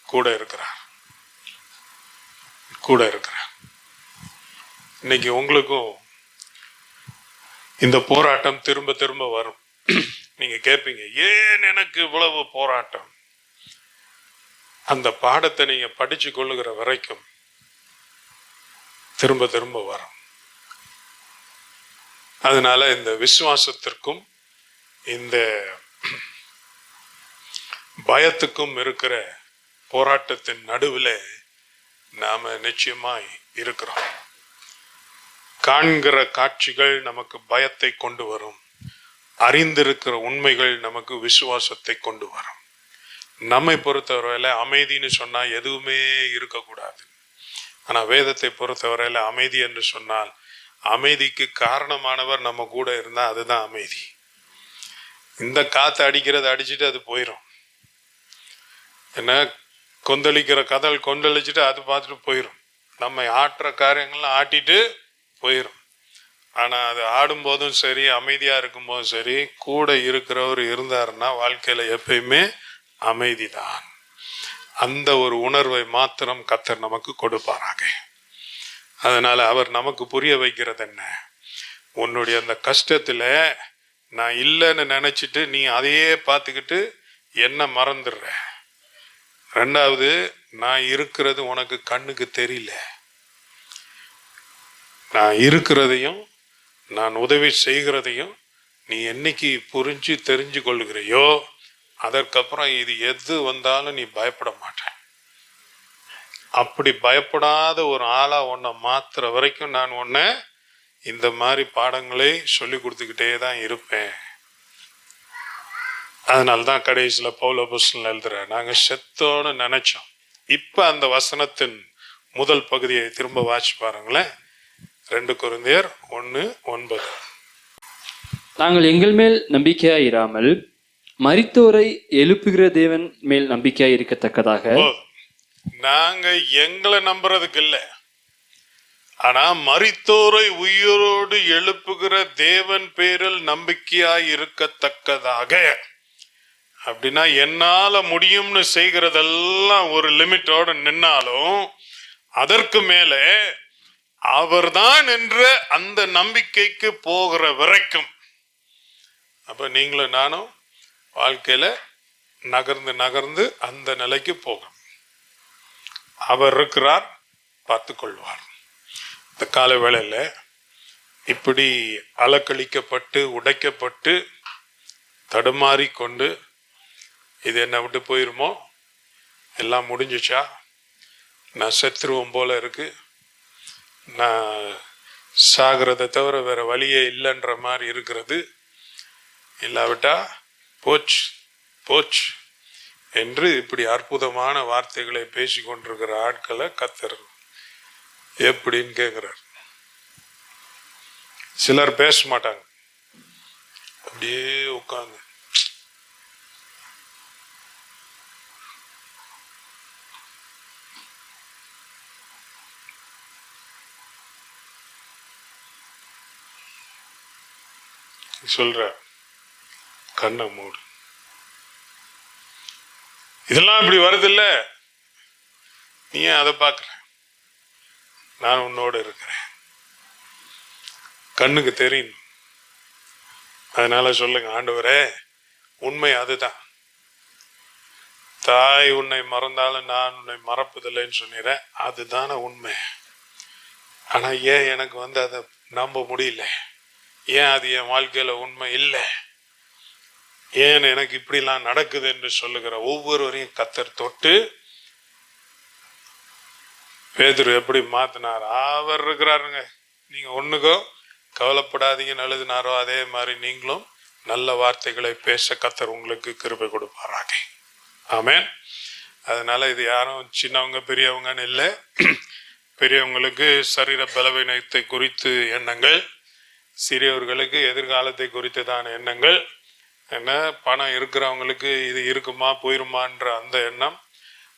கூட இருக்கிறார். இன்னைக்கு உங்களுக்கும் இந்த போராட்டம் திரும்ப திரும்ப வரும். நீங்க கேட்பீங்க, ஏன் எனக்கு இவ்வளவு போராட்டம்? அந்த பாடத்தை நீங்க படிச்சு கொள்ளுகிற வரைக்கும் திரும்ப திரும்ப வரும். அதனால இந்த விசுவாசத்திற்கும் இந்த பயத்துக்கும் இருக்கிற போராட்டத்தின் நடுவில் நாம நிச்சயமாய் இருக்கிறோம். காண்கிற காட்சிகள் நமக்கு பயத்தை கொண்டு வரும், அறிந்திருக்கிற உண்மைகள் நமக்கு விசுவாசத்தை கொண்டு வரும். நம்மை பொறுத்தவரையில அமைதின்னு சொன்னா எதுவுமே இருக்கக்கூடாது. ஆனா வேதத்தை பொறுத்தவரையில அமைதி என்று சொன்னால், அமைதிக்கு காரணமானவர் நம்ம கூட இருந்தா அதுதான் அமைதி. இந்த காத்து அடிக்கிறது அடிச்சுட்டு அது போயிடும். என்ன கொந்தளிக்கிற கதல் கொந்தளிச்சுட்டு அது பார்த்துட்டு போயிடும். நம்ம ஆட்டுற காரியங்கள்லாம் ஆட்டிட்டு போயிடும். ஆனா அது ஆடும் போதும் சரி, அமைதியா இருக்கும் போதும் சரி, கூட இருக்கிறவர் இருந்தாருன்னா வாழ்க்கையில எப்பயுமே அமைதிதான். அந்த ஒரு உணர்வை மாத்திரம் கர்த்தர் நமக்கு கொடுப்பாராக. அதனால அவர் நமக்கு புரிய வைக்கிறது என்ன? உன்னுடைய அந்த கஷ்டத்துல நான் இல்லைன்னு நினைச்சிட்டு நீ அதையே பார்த்துக்கிட்டு என்ன மறந்துடுற. ரெண்டாவது, நான் இருக்கிறது உனக்கு கண்ணுக்கு தெரியல. நான் இருக்கிறதையும் நான் உதவி செய்கிறதையும் நீ என்னைக்கு புரிஞ்சு தெரிஞ்சு கொள்ளுகிறையோ அதற்கப்புறம் இது எது வந்தாலும் நீ பயப்பட மாட்ட. அப்படி பயப்படாத ஒரு ஆளா உன்னை மாத்துற வரைக்கும் நான் உன்னை இந்த மாதிரி பாடங்களை சொல்லி கொடுத்துக்கிட்டே தான் இருப்பேன். அதனால்தான் கடைசியில பவுல் அப்போஸ்தலன் எழுதுற, நாங்க செத்தோன்னு நினைச்சோம். இப்ப அந்த வசனத்தின் முதல் பகுதியை திரும்ப வாசி பாருங்களேன். 2 கொரிந்தியர் 1:9. நாங்கள் எங்கள் மேல் நம்பிக்கையாய் இராமல் மரித்தோரை எழுப்புகிற தேவன் மேல் நம்பிக்கையாய் இருக்கத்தக்கதாக. நாங்க எங்களை நம்புறதுக்கு இல்லை, ஆனா மரித்தோரை உயிரோடு எழுப்புகிற தேவன் பேரில் நம்பிக்கையாய் இருக்கத்தக்கதாக. அப்படின்னா என்னால முடியும்னு செய்கிறதெல்லாம் ஒரு லிமிட்டோட நின்னாலும் அதற்கு மேலே அவர்தான் என்ற அந்த நம்பிக்கைக்கு போகிற வரைக்கும். அப்ப நீங்களும் நானும் வாழ்க்கையில நகர்ந்து நகர்ந்து அந்த நிலைக்கு போகணும். அவர் இருக்கிறார், பார்த்து கொள்வார். இந்த கால வேளையில இப்படி அலக்களிக்கப்பட்டு உடைக்கப்பட்டு தடுமாறி கொண்டு இது என்ன விட்டு போயிருமோ, எல்லாம் முடிஞ்சிச்சா, நான் செத்துருவோம் போல இருக்கு, நான் சாகிறத தவிர வேற வழியே இல்லைன்ற மாதிரி இருக்கிறது, இல்லாவிட்டா போச்சு போச்சு என்று இப்படி அற்புதமான வார்த்தைகளை பேசி கொண்டிருக்கிற ஆட்களை கர்த்தர் எப்படின்னு கேட்கிறார். சிலர் பேச மாட்டாங்க, அப்படியே உட்கார்ந்து சொல்ற, கண்ணை மூடு. இதெல்லாம் இப்படி வருது இல்ல, நீ ஏன் அதை பார்க்கற? நான் உன்னோடு இருக்கிறேன், கண்ணுக்கு தெரியும். அதனால சொல்லுங்க, ஆண்டவரே உண்மை அதுதான். தாய் உன்னை மறந்தாலும் நான் உன்னை மறப்பதில்லைன்னு சொன்னேன், அதுதானே உண்மை. ஆனா ஏன் எனக்கு அதை நம்ப முடியல? ஏன் அது என் வாழ்க்கையில உண்மை இல்லை? ஏன் எனக்கு இப்படிலாம் நடக்குது என்று சொல்லுகிற ஒவ்வொருவரையும் கர்த்தர் தொட்டு, பேதுரு எப்படி மாத்தினார், அவர் இருக்கிறாருங்க, நீங்க ஒண்ணுக்கோ கவலைப்படாதீங்கன்னு எழுதினாரோ அதே மாதிரி நீங்களும் நல்ல வார்த்தைகளை பேச கர்த்தர் உங்களுக்கு கிருபை கொடுப்பாராக. ஆமென். அதனால இது யாரும் சின்னவங்க பெரியவங்கன்னு இல்லை. பெரியவங்களுக்கு சரீர பலவீனத்தை குறித்து எண்ணங்கள், சிறியவர்களுக்கு எதிர்காலத்தை குறித்ததான எண்ணங்கள், என்ன பணம் இருக்கிறவங்களுக்கு இது இருக்குமா போயிருமான்ற அந்த எண்ணம்,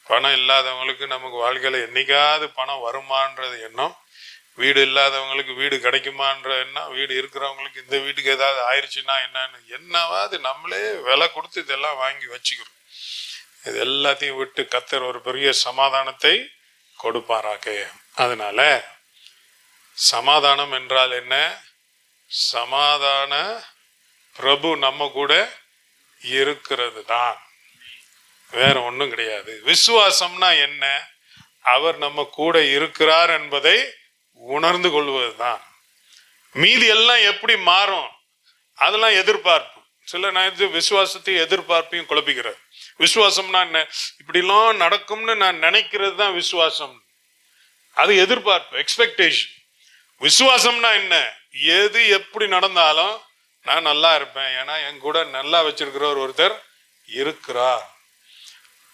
பணம் இல்லாதவங்களுக்கு நமக்கு வாழ்க்கையில என்னைக்காவது பணம் வருமானது எண்ணம், வீடு இல்லாதவங்களுக்கு வீடு கிடைக்குமான்ற எண்ணம், வீடு இருக்கிறவங்களுக்கு இந்த வீட்டுக்கு ஏதாவது ஆயிடுச்சுன்னா என்னவாது நம்மளே விலை கொடுத்து இதெல்லாம் வாங்கி வச்சுக்கிறோம். இது எல்லாத்தையும் விட்டு கர்த்தர் ஒரு பெரிய சமாதானத்தை கொடுப்பாராக. அதனால சமாதானம் என்றால் என்ன? சமாதான பிரபு நம்ம கூட இருக்கிறது தான், வேற ஒண்ணும் கிடையாது. விசுவாசம்னா என்ன? அவர் நம்ம கூட இருக்கிறார் என்பதை உணர்ந்து கொள்வதுதான். மீதி எல்லாம் எப்படி மாறும்? அதெல்லாம் எதிர்பார்ப்பு. சில நேரத்தில் விசுவாசத்தை எதிர்பார்ப்பையும் குழப்பிக்கிறார். விசுவாசம்னா என்ன? இப்படிலாம் நடக்கும்னு நான் நினைக்கிறது தான் விசுவாசம். அது எதிர்பார்ப்பு, எக்ஸ்பெக்டேஷன். விசுவாசம்னா என்ன? எது எப்படி நடந்தாலும் நான் நல்லா இருப்பேன், ஏன்னா என் கூட நல்லா வச்சிருக்கிறவர் ஒருத்தர் இருக்கிறார்,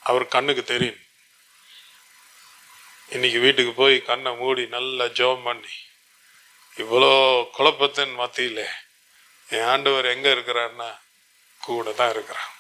அவர் கண்ணுக்கு தெரியும். இன்னைக்கு வீட்டுக்கு போய் கண்ணை மூடி நல்லா ஜெபம் பண்ணி, இவ்வளோ குழப்பத்தின் மத்தியில என் ஆண்டவர் எங்க இருக்கிறார்னா கூட தான் இருக்கிறார்.